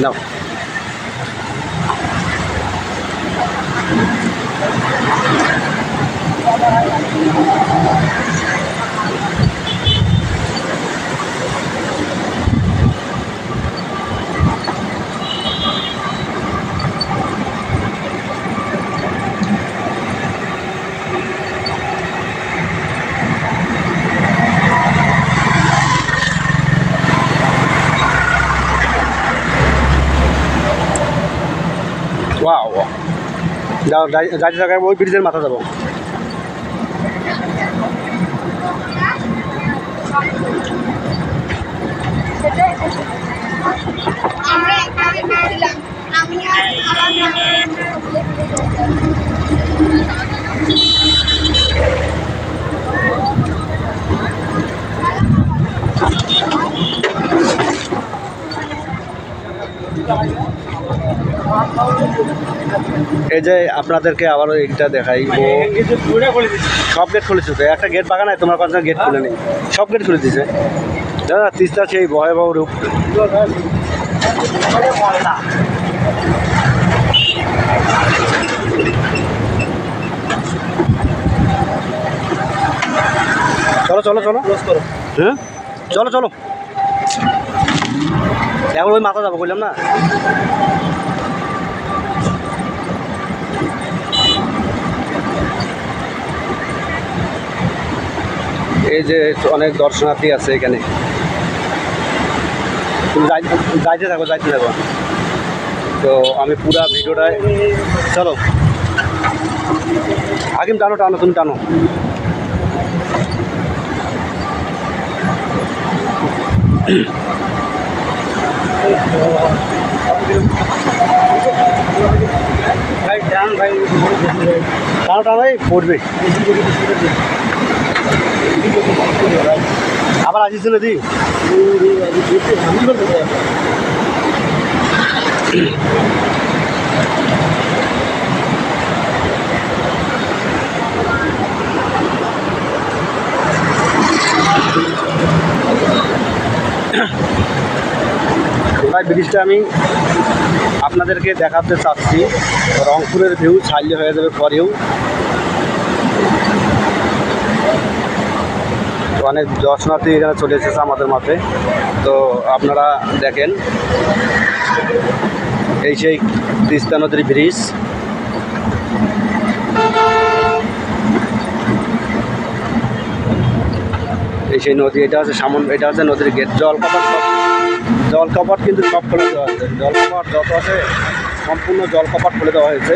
নাও। Wow, যাও যাইতে থাকা ওই ব্রিজের মাথা যাবো। এই যে আপনাদেরকে আবারও এইটা দেখাই, সব গেট খুলেছে তো, একটা গেট বাগান নাই, তোমার কাছে গেট খুলে নেই, সব গেট খুলে দিয়েছে। দাদা তিস্তা সেই ভয়াবহ রূপ। চলো চলো চলো, হ্যাঁ চলো চলো, এখন ওই মাথা যাবো বললাম না। এই যে অনেক দর্শনার্থী আছে এখানে, তুমি যাইতে থাকো যাইতে থাকো। তো আমি পুরা ভিডিওটায়, চলো হাকিম টানো টানো, তুমি টানো। ভাই টান ভাই, টানো টানোই পড়বে। আবার আসিস নদী, ব্রিজটা আমি আপনাদেরকে দেখাতে চাচ্ছি। রংপুরের ভিউ ছাইলে হয়ে যাবে পরেও। অনেক দর্শনার্থী এখানে চলে এসেছে আমাদের মাঝে। তো আপনারা দেখেন, এই সেই তিস্তা নদীর ব্রিজ। এই সেই নদী, এটা হচ্ছে এটা হচ্ছে নদীর গেট। জলকপাট কিন্তু সব খুলে দেওয়া হয়েছে, জলকপাট যত আছে সম্পূর্ণ জলকপাট খুলে দেওয়া হয়েছে।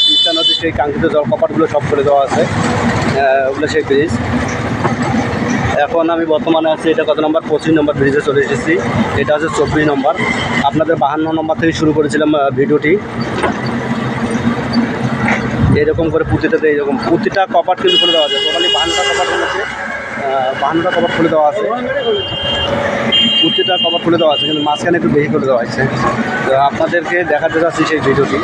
তিস্তা নদীর সেই কাঙ্ক্ষিত জলকপাটগুলো সব খুলে দেওয়া আছে, ওগুলো সেই ব্রিজ। এখন আমি বর্তমানে আছি, এটা কত নম্বর, 25 নম্বর ব্রিজে চলে এসেছি। এটা হচ্ছে 24 নম্বর। আপনাদের 52 নম্বর থেকে শুরু করেছিলাম ভিডিওটি। এরকম করে প্রতিটা কপাট কিন্তু খুলে দেওয়া আছে। টোটালি 52টা কপাট খুলেছে, 52টা কপাট খুলে দেওয়া আছে, প্রতিটা কপাট খুলে দেওয়া আছে, কিন্তু মাঝখানে একটু বেশি করে দেওয়া হয়েছে। তো আপনাদেরকে দেখাতে যাচ্ছি সেই ভিডিওটি।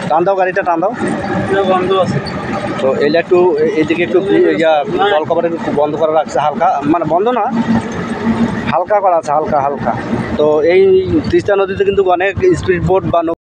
টান দাও, গাড়িটা টান দাও, বন্ধ আছে। তো এইটা একটু এইদিকে একটু জলকপাট একটু বন্ধ করা রাখছে, হালকা, মানে বন্ধ না, হালকা করা আছে, হালকা হালকা। তো এই তিস্তা নদীতে কিন্তু অনেক স্পিড বোট বা